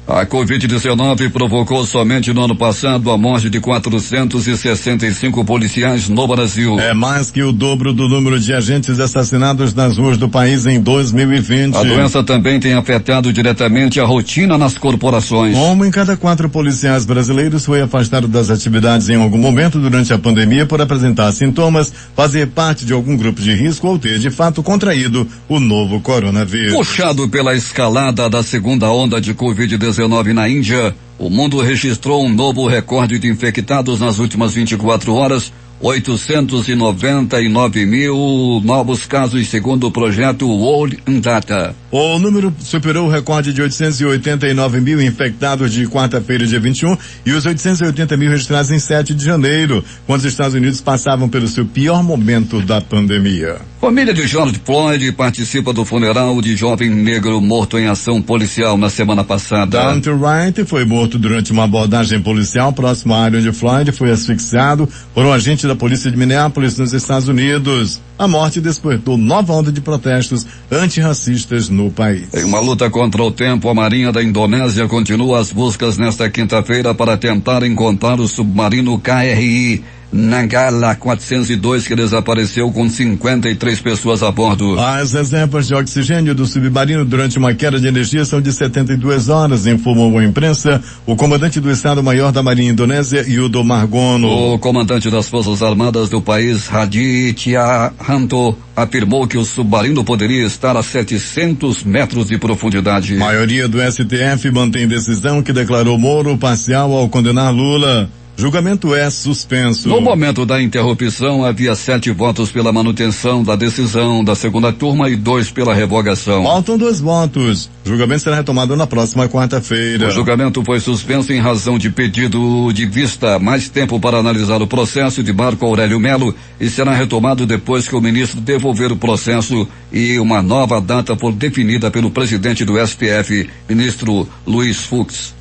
A Covid-19 provocou somente no ano passado a morte de 465 policiais no Brasil. É mais que o dobro do número de agentes assassinados nas ruas do país em 2020. A doença também tem afetado diretamente a rotina nas corporações. 1 em cada 4 policiais brasileiros foi afastado das atividades em algum momento durante a pandemia por apresentar sintomas, fazer parte de algum grupo de risco ou ter de fato contraído o novo coronavírus. Puxado pela escalada da segunda onda de Covid-19 na Índia, o mundo registrou um novo recorde de infectados nas últimas 24 horas, 899 mil novos casos, segundo o projeto World in Data. O número superou o recorde de 889 mil infectados de quarta-feira, dia 21, e os 880 mil registrados em 7 de janeiro, quando os Estados Unidos passavam pelo seu pior momento da pandemia. Família de George Floyd participa do funeral de jovem negro morto em ação policial na semana passada. Daunte Wright foi morto durante uma abordagem policial próximo à área onde Floyd foi asfixiado por um agente da polícia de Minneapolis, nos Estados Unidos. A morte despertou nova onda de protestos antirracistas no país. Em uma luta contra o tempo, a Marinha da Indonésia continua as buscas nesta quinta-feira para tentar encontrar o submarino KRI Nanggala 402, que desapareceu com 53 pessoas a bordo. As reservas de oxigênio do submarino durante uma queda de energia são de 72 horas, informou a imprensa o comandante do Estado-Maior da Marinha Indonésia, Yudo Margono. O comandante das Forças Armadas do país, Hadi Tjahjanto, afirmou que o submarino poderia estar a 700 metros de profundidade. A maioria do STF mantém decisão que declarou Moro parcial ao condenar Lula. Julgamento é suspenso. No momento da interrupção, havia 7 votos pela manutenção da decisão da segunda turma e 2 pela revogação. Faltam 2 votos. O julgamento será retomado na próxima quarta-feira. O julgamento foi suspenso em razão de pedido de vista, mais tempo para analisar o processo de Marco Aurélio Melo, e será retomado depois que o ministro devolver o processo e uma nova data for definida pelo presidente do STF, ministro Luiz Fux.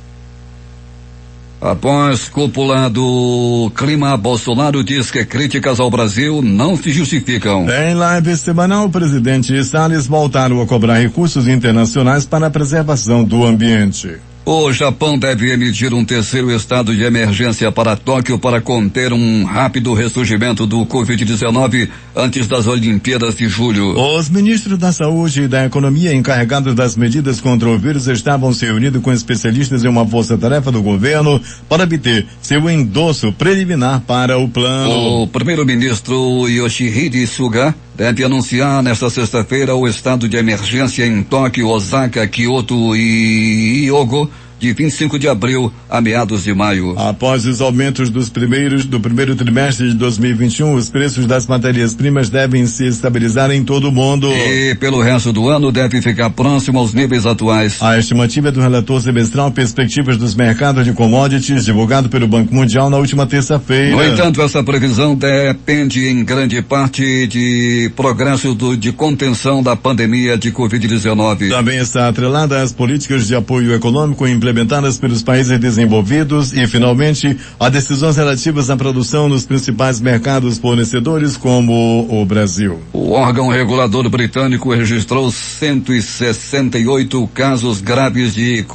Após cúpula do clima, Bolsonaro diz que críticas ao Brasil não se justificam. Em live semanal, o presidente e Salles voltaram a cobrar recursos internacionais para a preservação do ambiente. O Japão deve emitir um terceiro estado de emergência para Tóquio para conter um rápido ressurgimento do Covid-19 antes das Olimpíadas de julho. Os ministros da Saúde e da Economia encarregados das medidas contra o vírus estavam se reunindo com especialistas em uma força-tarefa do governo para obter seu endosso preliminar para o plano. O primeiro-ministro Yoshihide Suga deve anunciar nesta sexta-feira o estado de emergência em Tóquio, Osaka, Kyoto e Hyogo, de 25 de abril a meados de maio. Após os aumentos do primeiro trimestre de 2021, os preços das matérias-primas devem se estabilizar em todo o mundo. E pelo resto do ano deve ficar próximo aos níveis atuais. A estimativa é do relator semestral Perspectivas dos Mercados de Commodities, divulgado pelo Banco Mundial na última terça-feira. No entanto, essa previsão depende em grande parte de progresso de contenção da pandemia de Covid-19. Também está atrelada às políticas de apoio econômico implementadas implementadas pelos países desenvolvidos e, finalmente, há decisões relativas à produção nos principais mercados fornecedores, como o Brasil. O órgão regulador britânico registrou 168 casos graves de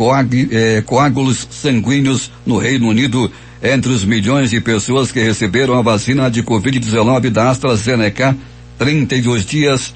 coágulos sanguíneos no Reino Unido, entre os milhões de pessoas que receberam a vacina de Covid-19 da AstraZeneca. 32 dias,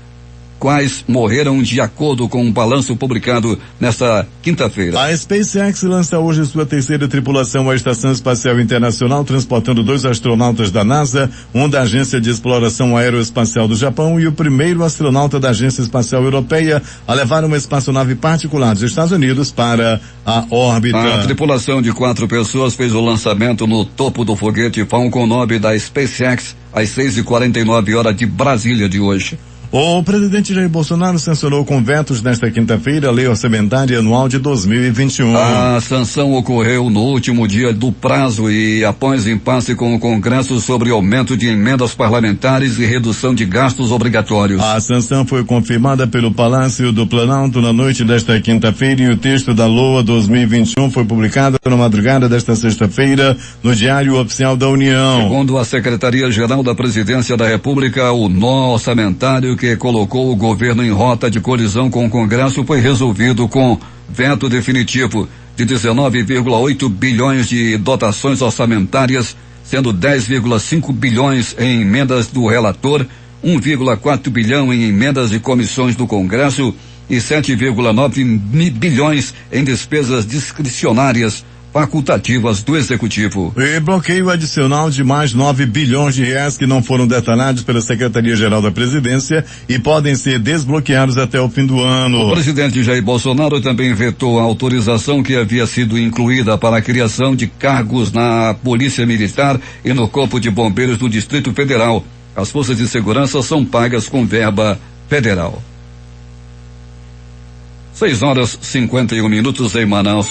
quais morreram de acordo com um balanço publicado nesta quinta-feira. A SpaceX lança hoje sua terceira tripulação à Estação Espacial Internacional, transportando 2 astronautas da NASA, um da Agência de Exploração Aeroespacial do Japão e o primeiro astronauta da Agência Espacial Europeia a levar uma espaçonave particular dos Estados Unidos para a órbita. A tripulação de 4 pessoas fez o lançamento no topo do foguete Falcon 9 da SpaceX às 6h49 de Brasília de hoje. O presidente Jair Bolsonaro sancionou com vetos nesta quinta-feira a Lei Orçamentária Anual de 2021. A sanção ocorreu no último dia do prazo e após impasse com o Congresso sobre aumento de emendas parlamentares e redução de gastos obrigatórios. A sanção foi confirmada pelo Palácio do Planalto na noite desta quinta-feira e o texto da LOA 2021 foi publicado na madrugada desta sexta-feira no Diário Oficial da União. Segundo a Secretaria-Geral da Presidência da República, o nó orçamentário que colocou o governo em rota de colisão com o Congresso foi resolvido com veto definitivo de 19,8 bilhões de dotações orçamentárias, sendo 10,5 bilhões em emendas do relator, 1,4 bilhão em emendas de comissões do Congresso e 7,9 bilhões em despesas discricionárias facultativas do Executivo. E bloqueio adicional de mais 9 bilhões de reais que não foram detalhados pela Secretaria-Geral da Presidência e podem ser desbloqueados até o fim do ano. O presidente Jair Bolsonaro também vetou a autorização que havia sido incluída para a criação de cargos na Polícia Militar e no Corpo de Bombeiros do Distrito Federal. As forças de segurança são pagas com verba federal. 6h51 em Manaus.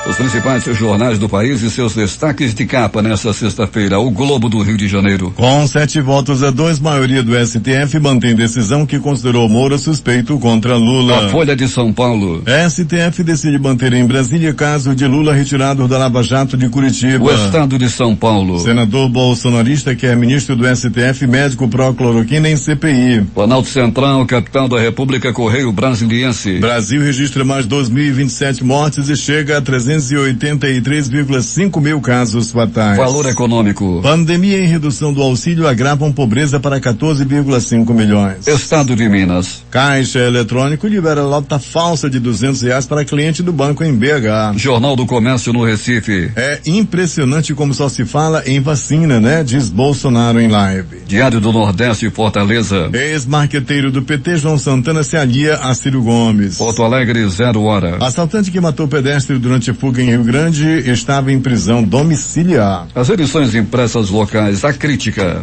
Os principais jornais do país e seus destaques de capa nesta sexta-feira. O Globo do Rio de Janeiro. Com 7-2, maioria do STF mantém decisão que considerou Moura suspeito contra Lula. A Folha de São Paulo. STF decide manter em Brasília caso de Lula retirado da Lava Jato de Curitiba. O Estado de São Paulo. Senador bolsonarista que é ministro do STF, médico pró-cloroquina em CPI. Planalto Central, capital da República, Correio Brasiliense. Brasil registra mais 2.027 mortes e chega a 383,5 mil casos fatais. Valor econômico. Pandemia e redução do auxílio agravam pobreza para 14,5 milhões. Estado de Minas. Caixa Eletrônico libera nota falsa de R$200 para cliente do banco em BH. Jornal do Comércio no Recife. É impressionante como só se fala em vacina, né? Diz Bolsonaro em live. Diário do Nordeste, Fortaleza. Ex-marqueteiro do PT, João Santana, se alia a Ciro Gomes. Porto Alegre, 0 hora. Assaltante que matou pedestre durante fuga em Rio Grande estava em prisão domiciliar. As edições impressas locais, a crítica.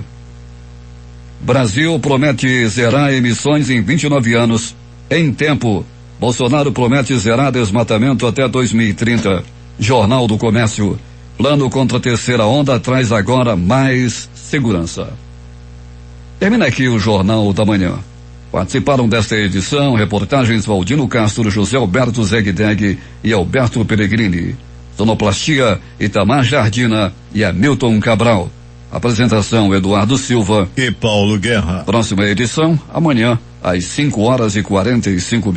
Brasil promete zerar emissões em 29 anos. Em tempo, Bolsonaro promete zerar desmatamento até 2030. Jornal do Comércio. Plano contra a terceira onda traz agora mais segurança. Termina aqui o Jornal da Manhã. Participaram desta edição reportagens Valdino Castro, José Alberto Zegdeg e Alberto Peregrini. Sonoplastia Itamar Jardina e Hamilton Cabral. Apresentação Eduardo Silva e Paulo Guerra. Próxima edição amanhã às 5h45.